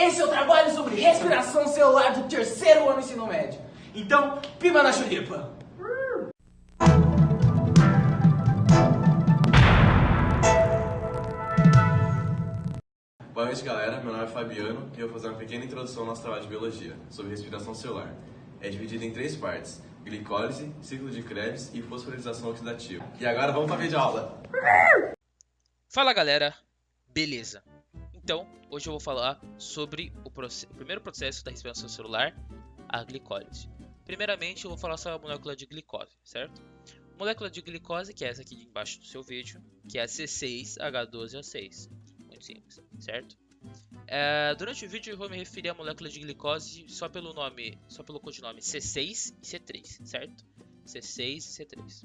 Esse é o trabalho sobre respiração celular do terceiro ano do ensino médio. Então, piba na chulipa! Boa noite, galera. Meu nome é Fabiano e eu vou fazer uma pequena introdução ao nosso trabalho de biologia sobre respiração celular. É dividido em 3 partes: glicólise, ciclo de Krebs e fosforilação oxidativa. E agora vamos para a videoaula. Fala, galera, beleza? Então, hoje eu vou falar sobre o primeiro processo da respiração celular, a glicólise. Primeiramente, eu vou falar sobre a molécula de glicose, certo? Molécula de glicose, que é essa aqui de embaixo do seu vídeo, que é a C6H12O6. Muito simples, certo? Durante o vídeo eu vou me referir à molécula de glicose só pelo codinome C6 e C3, certo? C6 e C3.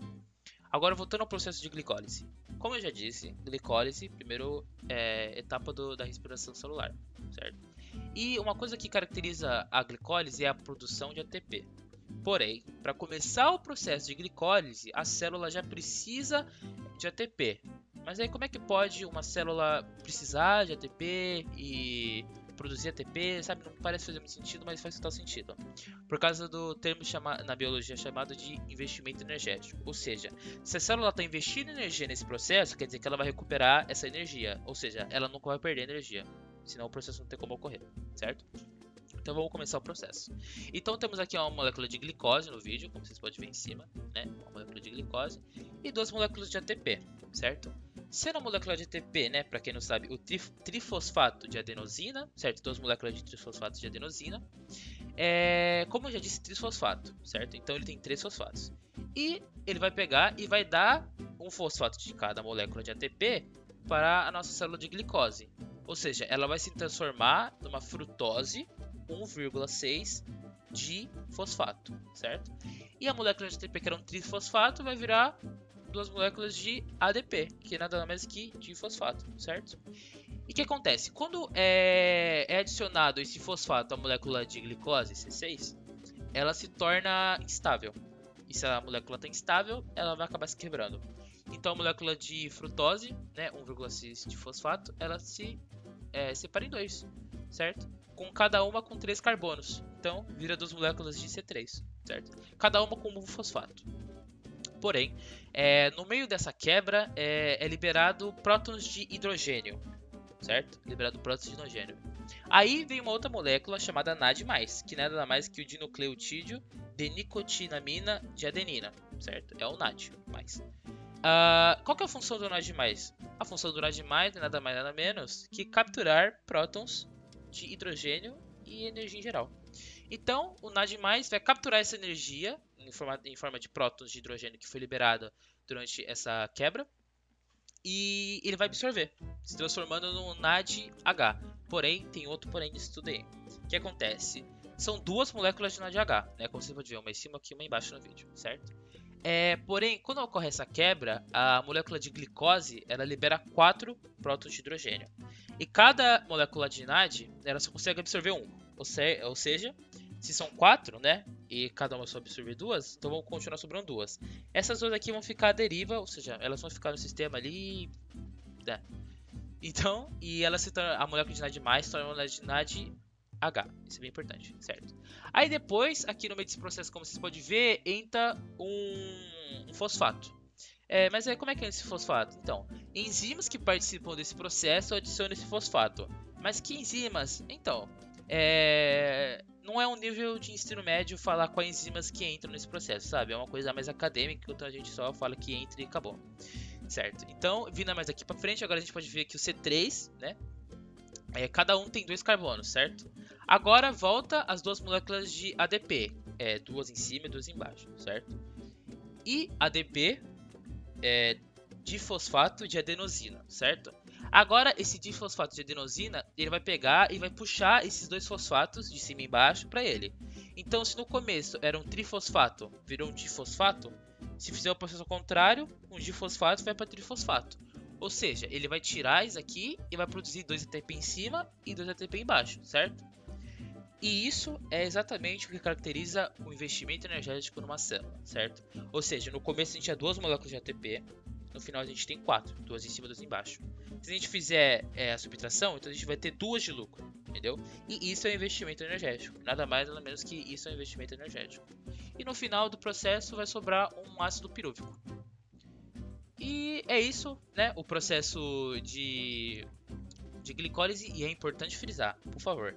Agora, voltando ao processo de glicólise. Como eu já disse, glicólise, primeiro etapa da respiração celular, certo? E uma coisa que caracteriza a glicólise é a produção de ATP. Porém, para começar o processo de glicólise, a célula já precisa de ATP. Mas aí como é que pode uma célula precisar de ATP e produzir ATP, sabe? Não parece fazer muito sentido, mas faz total sentido. Por causa do termo na biologia chamado de investimento energético. Ou seja, se a célula está investindo energia nesse processo, quer dizer que ela vai recuperar essa energia. Ou seja, ela nunca vai perder energia. Senão o processo não tem como ocorrer, certo? Então vamos começar o processo. Então temos aqui uma molécula de glicose no vídeo, como vocês podem ver em cima, né? Uma molécula de glicose e 2 moléculas de ATP, certo? Sendo a molécula de ATP, né, para quem não sabe, o trifosfato de adenosina, certo? 2 moléculas de trifosfato de adenosina. Como eu já disse, trifosfato, certo? Então ele tem 3 fosfatos. E ele vai pegar e vai dar um fosfato de cada molécula de ATP para a nossa célula de glicose. Ou seja, ela vai se transformar numa frutose 1,6 de fosfato, certo? E a molécula de ATP, que era um trifosfato, vai virar 2 moléculas de ADP, que nada mais que difosfato, certo? E o que acontece? Quando é adicionado esse fosfato à molécula de glicose, C6, ela se torna instável. E se a molécula está instável, ela vai acabar se quebrando. Então a molécula de frutose, né, 1,6 de fosfato, ela se separa em 2, certo? Com cada uma com 3 carbonos. Então vira 2 moléculas de C3, certo? Cada uma com um fosfato. Porém, no meio dessa quebra é liberado prótons de hidrogênio, certo? Liberado prótons de hidrogênio. Aí vem uma outra molécula chamada NAD+, que nada mais que o dinucleotídeo de nicotinamina de adenina, certo? É o NAD+. Qual que é a função do NAD+? A função do NAD+, é nada mais nada menos que capturar prótons de hidrogênio e energia em geral. Então, o NAD+, vai capturar essa energia em forma de prótons de hidrogênio que foi liberada durante essa quebra e ele vai absorver, se transformando no NADH. Porém, tem outro porém nisso tudo aí. O que acontece? São 2 moléculas de NADH, né? Como você pode ver, uma em cima aqui e uma embaixo no vídeo, certo? Porém, quando ocorre essa quebra, a molécula de glicose ela libera 4 prótons de hidrogênio. E cada molécula de NAD ela só consegue absorver 1. Ou seja, se são 4, né? E cada uma só absorver 2, então vão continuar sobrando 2. Essas 2 aqui vão ficar à deriva, ou seja, elas vão ficar no sistema ali, né? Então, e a molécula de NAD+, se torna uma de NADH. Isso é bem importante, certo? Aí depois, aqui no meio desse processo, como vocês podem ver, entra um fosfato. Mas como é que é esse fosfato? Então, enzimas que participam desse processo adicionam esse fosfato. Mas que enzimas? Então, não é um nível de ensino médio falar quais enzimas que entram nesse processo, sabe? É uma coisa mais acadêmica, então a gente só fala que entra e acabou, certo? Então, vindo mais aqui pra frente, agora a gente pode ver que o C3, né? Cada um tem 2 carbonos, certo? Agora volta as 2 moléculas de ADP, 2 em cima e 2 embaixo, certo? E ADP difosfato de adenosina, certo? Agora esse difosfato de adenosina, ele vai pegar e vai puxar esses 2 fosfatos de cima e embaixo para ele. Então, se no começo era um trifosfato, virou um difosfato, se fizer o processo ao contrário, um difosfato vai para trifosfato. Ou seja, ele vai tirar isso aqui e vai produzir 2 ATP em cima e 2 ATP embaixo, certo? E isso é exatamente o que caracteriza o investimento energético numa célula, certo? Ou seja, no começo a gente tinha 2 moléculas de ATP, no final a gente tem 4, 2 em cima, 2 embaixo. Se a gente fizer a subtração, então a gente vai ter 2 de lucro, entendeu? E isso é um investimento energético, nada mais nada menos que isso é um investimento energético. E no final do processo vai sobrar um ácido pirúvico. E é isso, né, o processo de glicólise, e é importante frisar, por favor.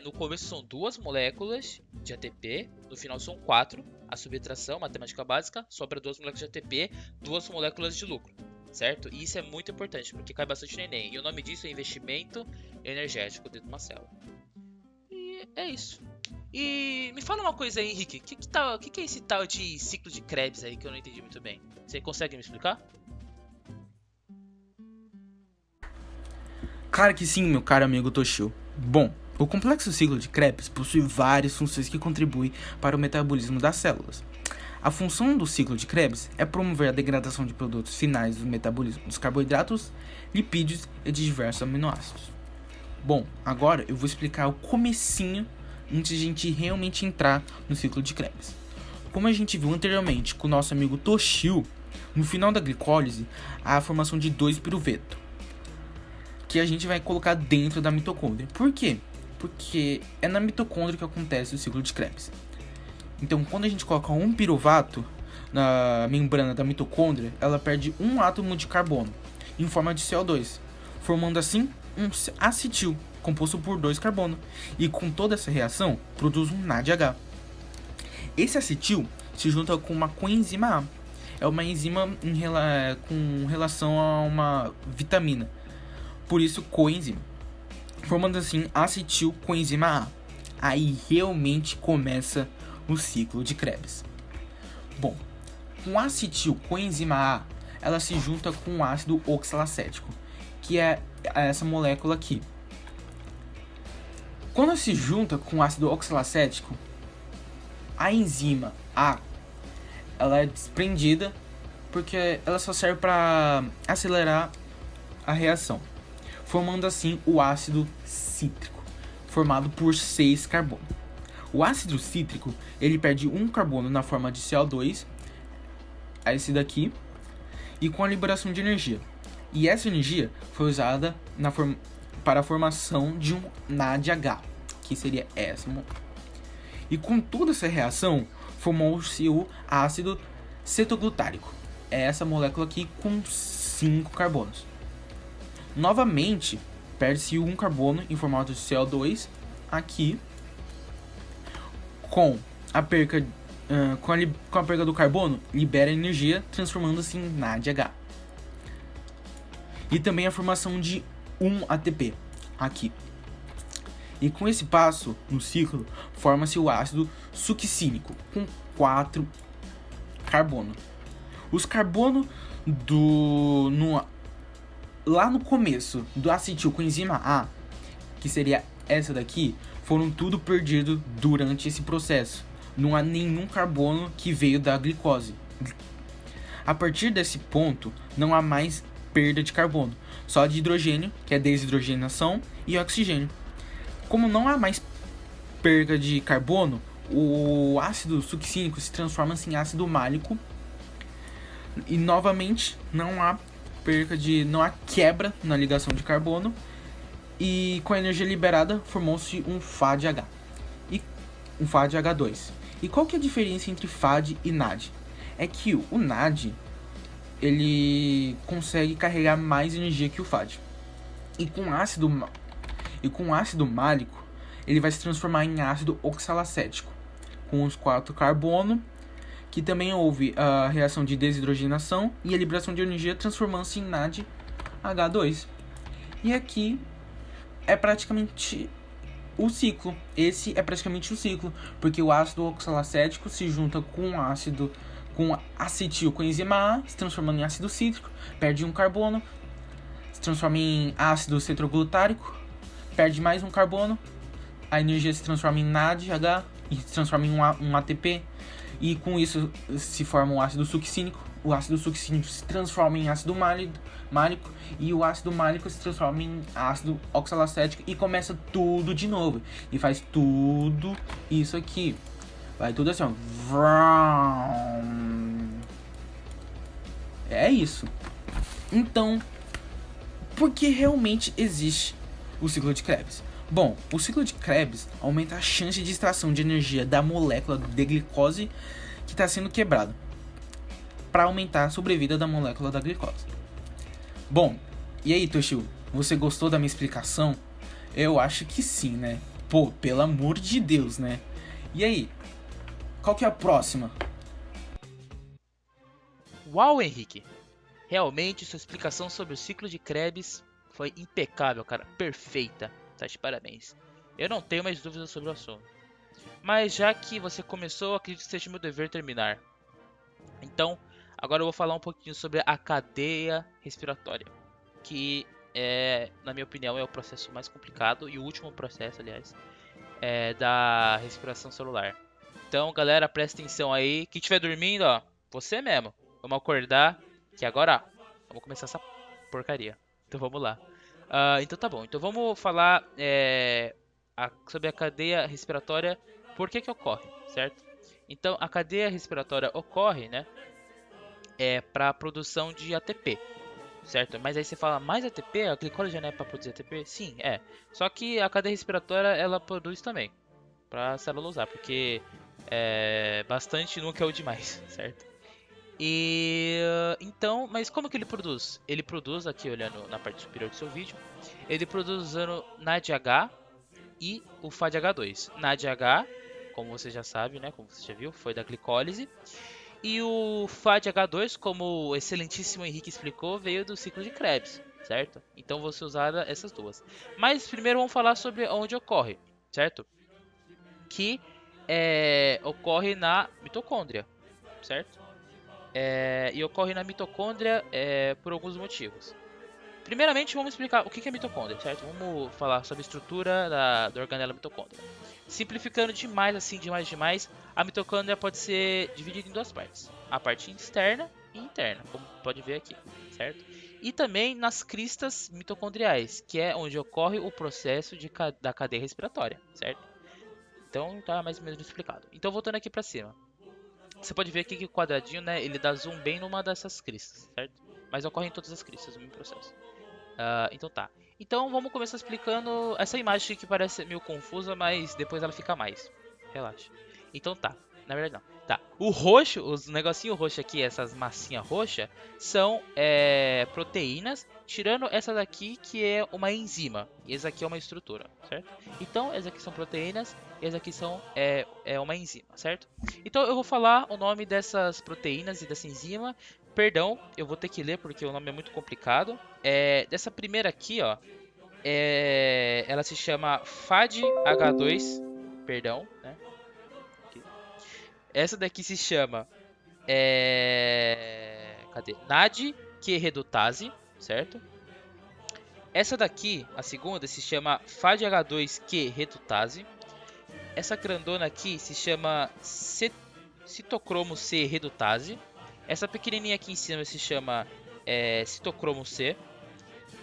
No começo são 2 moléculas de ATP, no final são 4, a subtração, matemática básica, sobra 2 moléculas de ATP, 2 moléculas de lucro, certo? E isso é muito importante, porque cai bastante no Enem, e o nome disso é investimento energético dentro de uma célula. E é isso. E me fala uma coisa aí, Henrique, o que é esse tal de ciclo de Krebs aí que eu não entendi muito bem? Você consegue me explicar? Claro que sim, meu caro amigo Toshio. Bom, o complexo ciclo de Krebs possui várias funções que contribuem para o metabolismo das células. A função do ciclo de Krebs é promover a degradação de produtos finais do metabolismo dos carboidratos, lipídios e de diversos aminoácidos. Bom, agora eu vou explicar o comecinho antes de a gente realmente entrar no ciclo de Krebs. Como a gente viu anteriormente com o nosso amigo Toshio, no final da glicólise há a formação de 2 piruveto, que a gente vai colocar dentro da mitocôndria. Por quê? Porque é na mitocôndria que acontece o ciclo de Krebs. Então, quando a gente coloca um piruvato na membrana da mitocôndria, ela perde um átomo de carbono em forma de CO2, formando assim um acetil, composto por 2 carbonos. E com toda essa reação, produz um NADH. Esse acetil se junta com uma coenzima A. É uma enzima com relação a uma vitamina. Por isso, coenzima. Formando assim acetil coenzima A. Aí realmente começa o ciclo de Krebs. Bom, com acetil coenzima A, ela se junta com o ácido oxalacético, que é essa molécula aqui. Quando se junta com o ácido oxalacético, a enzima A, ela é desprendida porque ela só serve para acelerar a reação, formando assim o ácido cítrico, formado por 6 carbonos. O ácido cítrico, ele perde um carbono na forma de CO2, esse daqui, e com a liberação de energia. E essa energia foi usada para a formação de um NADH, que seria essa molécula. E com toda essa reação, formou-se o ácido cetoglutárico. É essa molécula aqui com 5 carbonos. Novamente, perde-se um carbono em formato de CO2 aqui, com a perda do carbono, libera energia, transformando-se em NADH. E também a formação de um ATP aqui. E com esse passo no ciclo, forma-se o ácido succínico com 4 carbonos. Os carbonos lá no começo do acetil coenzima A, que seria essa daqui, foram tudo perdido durante esse processo. Não há nenhum carbono que veio da glicose. A partir desse ponto, não há mais perda de carbono, só de hidrogênio, que é desidrogenação, e oxigênio. Como não há mais perda de carbono, o ácido succínico se transforma em ácido málico e novamente não há quebra na ligação de carbono, e com a energia liberada formou-se um FADH e um FADH2. E qual que é a diferença entre FAD e NAD? É que o NAD ele consegue carregar mais energia que o FAD. E com ácido málico, ele vai se transformar em ácido oxalacético, com os 4 carbonos, que também houve a reação de desidrogenação e a liberação de energia, transformando-se em NADH2. E aqui é praticamente o ciclo. Esse é praticamente o ciclo, porque o ácido oxalacético se junta com acetil coenzima A, se transformando em ácido cítrico, perde um carbono, se transforma em ácido cetroglutárico, perde mais um carbono, a energia se transforma em NADH e se transforma em um ATP, e com isso se forma o ácido succínico. O ácido succínico se transforma em ácido málico e o ácido málico se transforma em ácido oxalacético e começa tudo de novo. E faz tudo isso aqui. Vai tudo assim, ó. É isso. Então, por que realmente existe o ciclo de Krebs? Bom, o ciclo de Krebs aumenta a chance de extração de energia da molécula de glicose que está sendo quebrada, para aumentar a sobrevida da molécula da glicose. Bom, e aí, Toshio, você gostou da minha explicação? Eu acho que sim, né? Pô, pelo amor de Deus, né? E aí, qual que é a próxima? Uau, Henrique! Realmente sua explicação sobre o ciclo de Krebs foi impecável, cara. Perfeita. Tá de parabéns. Eu não tenho mais dúvidas sobre o assunto. Mas já que você começou, acredito que seja meu dever terminar. Então, agora eu vou falar um pouquinho sobre a cadeia respiratória, que na minha opinião, é o processo mais complicado e o último processo, aliás, da respiração celular. Então, galera, presta atenção aí. Quem estiver dormindo, ó, você mesmo. Vamos acordar, que agora, ó, vamos começar essa porcaria. Então, vamos lá. Então, tá bom. Então, vamos falar sobre a cadeia respiratória. Por que ocorre, certo? Então, a cadeia respiratória ocorre, né, para a produção de ATP, certo? Mas aí você fala, mais ATP? A glicose já não é para produzir ATP? Sim, é. Só que a cadeia respiratória, ela produz também, para a célula usar, porque bastante nunca é o demais, certo? E então, mas como que ele produz? Ele produz, aqui olhando na parte superior do seu vídeo, ele produz usando NADH e o FADH2. NADH, como você já sabe, né, como você já viu, foi da glicólise. E o FADH2, como o excelentíssimo Henrique explicou, veio do ciclo de Krebs, certo? Então você usará essas duas. Mas primeiro vamos falar sobre onde ocorre, certo? Que ocorre na mitocôndria, certo? E ocorre na mitocôndria por alguns motivos. Primeiramente vamos explicar o que é mitocôndria, certo? Vamos falar sobre a estrutura da organela mitocôndria. Simplificando demais, assim, demais, a mitocôndria pode ser dividida em duas partes. A parte externa e interna, como pode ver aqui, certo? E também nas cristas mitocondriais, que é onde ocorre o processo da cadeia respiratória, certo? Então tá mais ou menos explicado. Então voltando aqui para cima. Você pode ver aqui que o quadradinho, né, ele dá zoom bem numa dessas cristas, certo? Mas ocorre em todas as cristas no mesmo processo. Então tá. Então vamos começar explicando essa imagem que parece meio confusa, mas depois ela fica mais. Relaxa. Então tá. Na verdade não. Tá. O roxo, os negocinhos roxos aqui, essas massinhas roxas, são proteínas, tirando essa daqui que é uma enzima. E essa aqui é uma estrutura, certo? Então essas aqui são proteínas, e essas aqui são uma enzima, certo? Então eu vou falar o nome dessas proteínas e dessa enzima. Perdão, eu vou ter que ler porque o nome é muito complicado. Dessa primeira aqui, ó, ela se chama FADH2, perdão, né? Aqui. Essa daqui se chama cadê? NADQ-redutase, certo? Essa daqui, a segunda, se chama FADH2Q-redutase. Essa grandona aqui se chama citocromo C-redutase. Essa pequenininha aqui em cima se chama citocromo C.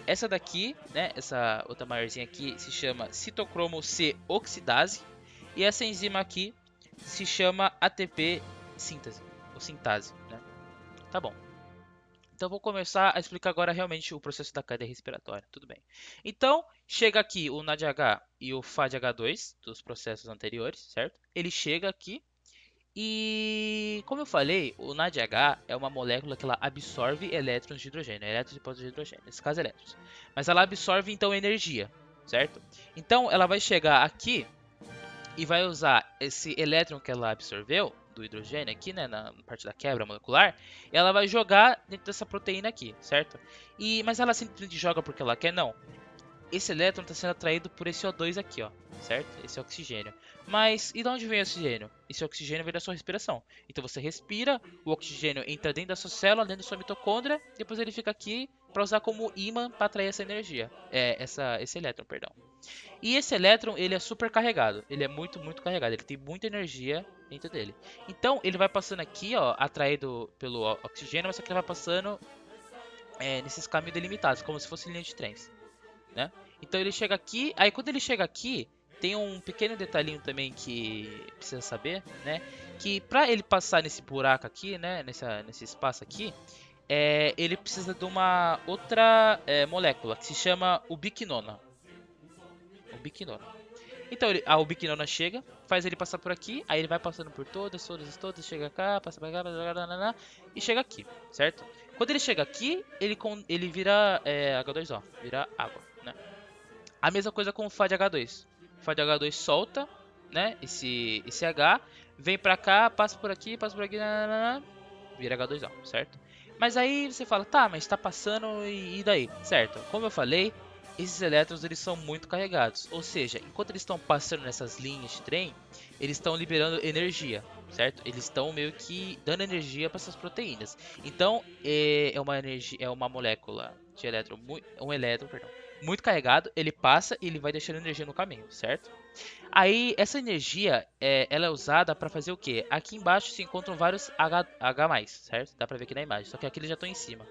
Essa daqui, né, essa outra maiorzinha aqui, se chama citocromo C oxidase. E essa enzima aqui se chama ATP síntese, ou sintase, né? Tá bom. Então vou começar a explicar agora realmente o processo da cadeia respiratória, tudo bem. Então, chega aqui o NADH e o FADH2 dos processos anteriores, certo? Ele chega aqui. E, como eu falei, o NADH é uma molécula que ela absorve elétrons de hidrogênio, elétrons e prótons de hidrogênio, nesse caso elétrons. Mas ela absorve então energia, certo? Então ela vai chegar aqui e vai usar esse elétron que ela absorveu do hidrogênio aqui, né, na parte da quebra molecular, e ela vai jogar dentro dessa proteína aqui, certo? Mas ela simplesmente joga porque ela quer? Não. Esse elétron está sendo atraído por esse O2 aqui, ó, certo? Esse é oxigênio. Mas e de onde vem o oxigênio? Esse oxigênio vem da sua respiração. Então você respira, o oxigênio entra dentro da sua célula, dentro da sua mitocôndria, depois ele fica aqui para usar como ímã para atrair essa energia, esse elétron, perdão. E esse elétron, ele é super carregado, ele é muito carregado, ele tem muita energia dentro dele. Então ele vai passando aqui, ó, atraído pelo oxigênio, mas aqui ele vai passando nesses caminhos delimitados, como se fosse linha de trens. Né? Então ele chega aqui, aí quando ele chega aqui, tem um pequeno detalhinho também que precisa saber, né? Que para ele passar nesse buraco aqui, né? Nesse espaço aqui, ele precisa de uma outra molécula que se chama ubiquinona. Então a ubiquinona chega, faz ele passar por aqui, aí ele vai passando por todas, chega cá, passa pra cá, e chega aqui, certo? Quando ele chega aqui, ele vira H2O, vira água, né? A mesma coisa com o FAD-H2. O FAD-H2 solta, né, esse H, vem pra cá, passa por aqui, vira H2O, certo? Mas aí você fala, tá, mas tá passando e daí? Certo, como eu falei, esses elétrons eles são muito carregados, ou seja, enquanto eles estão passando nessas linhas de trem, eles estão liberando energia, certo? Eles estão meio que dando energia para essas proteínas. Então é uma molécula de elétron, muito carregado, ele passa e ele vai deixando energia no caminho, certo? Aí essa energia ela é usada para fazer o que? Aqui embaixo se encontram vários H+, certo? Dá para ver aqui na imagem, só que aqui eles já estão em cima.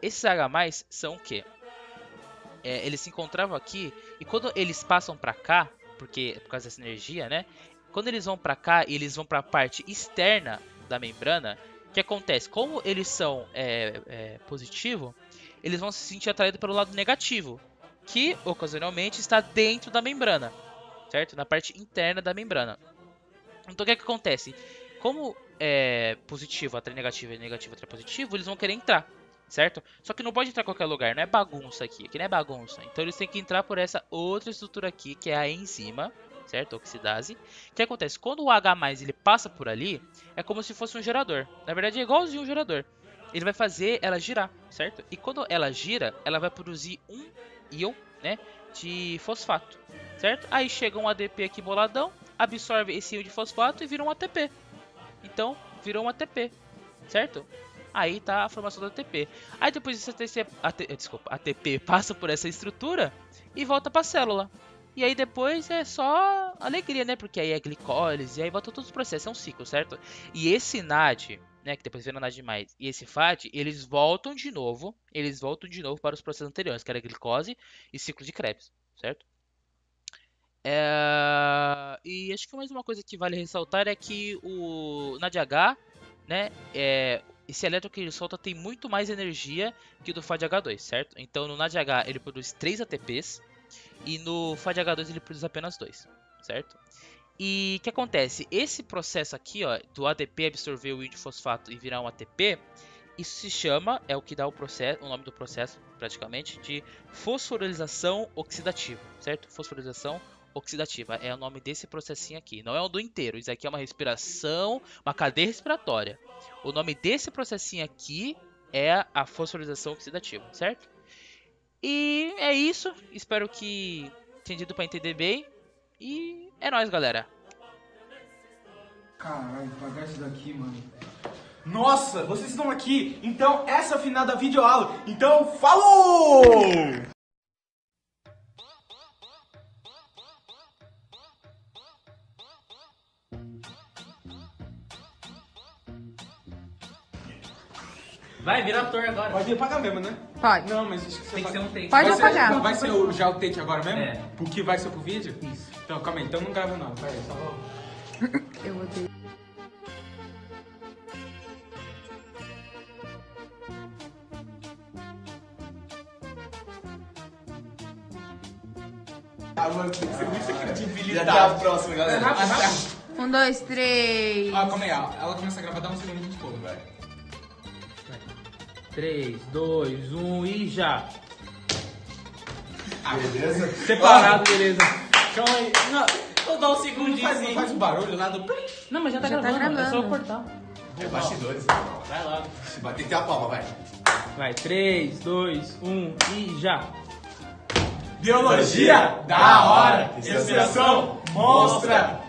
Esses H+ são o que? Eles se encontravam aqui e quando eles passam para cá, por causa dessa energia, né? Quando eles vão para cá e eles vão para a parte externa da membrana, o que acontece? Como eles são positivo, eles vão se sentir atraídos pelo lado negativo, que ocasionalmente está dentro da membrana, certo? Na parte interna da membrana. Então o que acontece? Como positivo atrai negativo e negativo atrai positivo, eles vão querer entrar. Certo? Só que não pode entrar em qualquer lugar, não é bagunça aqui não é bagunça. Então eles têm que entrar por essa outra estrutura aqui, que é a enzima, certo? Oxidase. O que acontece? Quando o H+, ele passa por ali, é como se fosse um gerador. Na verdade é igualzinho um gerador. Ele vai fazer ela girar, certo? E quando ela gira, ela vai produzir um íon, né, de fosfato, certo? Aí chega um ADP aqui boladão, absorve esse íon de fosfato e vira um ATP. Então, virou um ATP, certo? Aí tá a formação do ATP. Aí depois esse ATP passa por essa estrutura e volta para a célula. E aí depois é só alegria, né? Porque aí é glicólise, e aí volta todos os processos, é um ciclo, certo? E esse NAD, né, que depois vira NAD+, e esse FAD, eles voltam de novo para os processos anteriores, que era glicose e ciclo de Krebs, certo? E acho que mais uma coisa que vale ressaltar é que o NADH, né, esse elétron que ele solta tem muito mais energia que o do FADH2, certo? Então no NADH ele produz 3 ATPs e no FADH2 ele produz apenas 2, certo? E o que acontece? Esse processo aqui, ó, do ADP absorver o íon de fosfato e virar um ATP, isso se chama, é o que dá o nome do processo praticamente, de fosforilação oxidativa, certo? Fosforilação oxidativa é o nome desse processinho aqui, não é o do inteiro, isso aqui é uma respiração, uma cadeia respiratória. O nome desse processinho aqui é a fosforilação oxidativa, certo? E é isso, espero que tenha dado para entender bem, e é nóis, galera. Caralho, pagar isso daqui, mano. Nossa, vocês estão aqui, então essa é a final da videoaula, então falou! Vai, vira ator agora. Pode apagar mesmo, né? Pode. Não, mas acho que você Tem que ser um take. Pode vai apagar. Ser, vai ser já o take agora mesmo? É. Porque vai ser pro vídeo? Isso. Então, calma aí, então não grava não. Vai, só vou... Eu odeio. Ah, mano, tem que ser muita E credibilidade. até a próxima, galera. Rápido, rápido. 1, 2, 3. Ah, calma aí, ela começa a gravar, dá um segundo de fogo, vai. 3, 2, 1 e já! Beleza? Separado, beleza. Calma aí. Não, Vou dar um não segundinho. faz o barulho lá do... Não, mas já tá Já tá gravando, é só gravando. cortar. É bastidores. Vai lá. Vai ter que ter a palma, vai. Vai, 3, 2, 1 e já! Biologia da hora, respiração monstra.